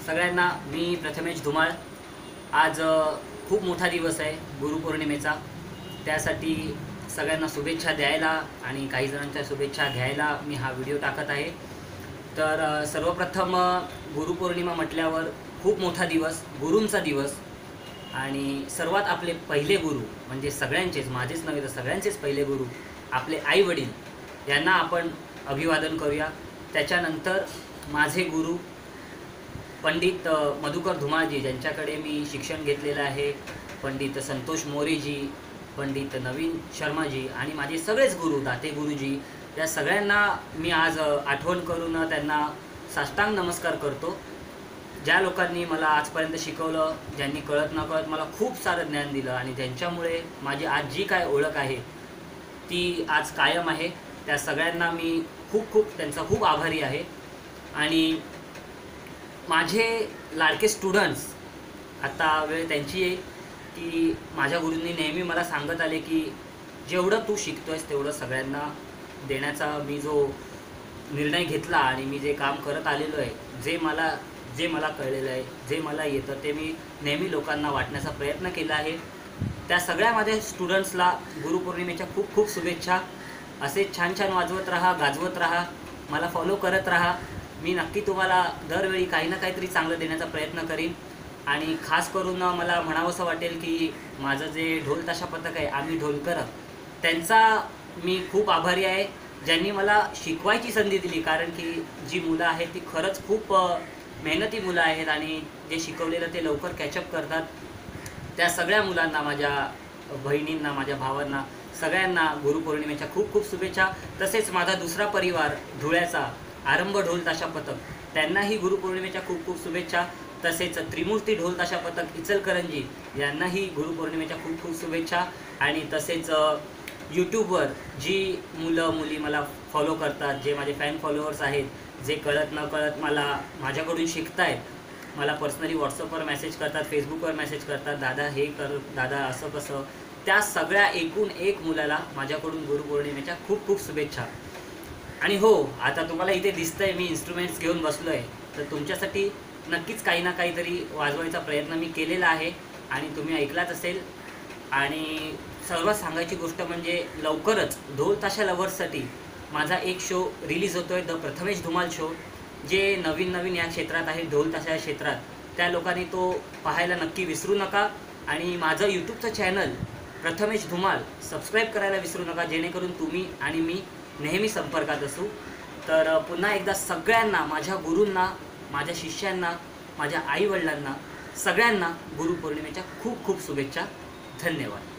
सगळ्यांना मी प्रथमेश धुमाळ। आज खूप मोठा दिवस आहे गुरुपौर्णिमेचा। त्यासाठी सगळ्यांना शुभेच्छा द्यायला आणि काही जणांच्या शुभेच्छा घ्यायला मी हा व्हिडिओ टाकत आहे। तर सर्वप्रथम गुरुपौर्णिमा म्हटल्यावर खूप मोठा दिवस, गुरूंचा दिवस। आणि सर्वात आपले पहिले गुरु म्हणजे सगळ्यांचेच, माझेच नव्हे तर सगळ्यांचेच पहिले गुरु आपले आई वडील यांना आपण अभिवादन करूया। त्याच्यानंतर माझे गुरु पंडित मधुकर धुमाळजी, ज्यांच्याकडे मी शिक्षण घेतलेलं आहे, पंडित संतोष मोरेजी, पंडित नवीन शर्माजी आणि माझे सगळेच गुरु दाते गुरुजी, या सगळ्यांना मी आज आठवण करून त्यांना साष्टांग नमस्कार करतो। ज्या लोकांनी मला आजपर्यंत शिकवलं, ज्यांनी कळत नकळत मला खूप सारं ज्ञान दिलं आणि ज्यांच्यामुळे माझी आज जी काय ओळख आहे ती आज कायम आहे, त्या सगळ्यांना मी खूप त्यांचा खूप आभारी आहे। आणि माझे लाडके स्टुडंट्स, आता वेळ त्यांची आहे की माझ्या गुरूंनी नेहमी मला सांगत आले की जेवढं तू शिकतोयस तेवढं सगळ्यांना देण्याचा मी जो निर्णय घेतला आणि मी जे काम करत आलेलो आहे, जे मला कळलेलं आहे, जे मला येतं ते मी नेहमी लोकांना वाटण्याचा प्रयत्न केला आहे। त्या सगळ्या माझ्या स्टुडंट्सला गुरुपौर्णिमेच्या खूप शुभेच्छा। असे छान वाजवत राहा, गाजवत राहा, मला फॉलो करत राहा। मी नक्की तुम्हाला दरवेळी काही ना काहीतरी चांगलं देण्याचा प्रयत्न करीन। आणि खास करून मला म्हणावंसं वाटेल की माझं जे ढोल ताशा पथक आहे, आम्ही ढोलकर, त्यांचा मी खूप आभारी आहे, ज्यांनी मला शिकवायची संधी दिली। कारण की जी मुलं आहेत ती खरंच खूप मेहनती मुलं आहेत आणि जे शिकवलेलं ते लवकर कॅचअप करतात। त्या सगळ्या मुलांना, माझ्या बहिणींना, माझ्या भावांना, सगळ्यांना गुरुपौर्णिमेच्या खूप शुभेच्छा। तसेच माझा दुसरा परिवार धुळ्याचा आरंभ ढोल ताशा पथक, त्यांनाही गुरुपौर्णिमेच्या खूप शुभेच्छा। तसेच त्रिमूर्ती ढोल ताशा पथक इचलकरंजी यांनाही गुरुपौर्णिमेच्या खूप शुभेच्छा। आणि तसेच यूट्यूबवर जी मुलं मुली मला फॉलो करतात, जे माझे फॅन फॉलोअर्स आहेत, जे कळत न कळत मला माझ्याकडून शिकतायत, मला पर्सनली व्हॉट्सअपवर मेसेज करतात, फेसबुकवर मेसेज करतात, दादा हे कर, दादा असं कसं, त्या सगळ्या एकूण एक मुलाला माझ्याकडून गुरुपौर्णिमेच्या खूप शुभेच्छा। आणि हो, आता तुम्हाला इथे दिसतंय मी इन्स्ट्रुमेंट्स घेऊन बसलो आहे, तर तुमच्यासाठी नक्कीच काही ना काहीतरी वाजवायचा प्रयत्न मी केलेला आहे आणि तुम्ही ऐकलाच असेल। आणि सर्वात सांगायची गोष्ट म्हणजे लवकरच ढोल ताशा लवर्ससाठी माझा एक शो रिलीज होतो आहे, द प्रथमेश धुमाळ शो। जे नवीन या क्षेत्रात आहे, ढोल ताशा या क्षेत्रात, त्या लोकांनी तो पाहायला नक्की विसरू नका। आणि माझं यूट्यूबचं चॅनल प्रथमेश धुमाळ सबस्क्राईब करायला विसरू नका, जेणेकरून तुम्ही आणि मी नेहमी संपर्कात असू। तर पुन्हा एकदा सगळ्यांना, माझ्या गुरूंना, माझ्या शिष्यांना, माझ्या आईवडिलांना, सगळ्यांना गुरुपौर्णिमेच्या खूप शुभेच्छा। धन्यवाद।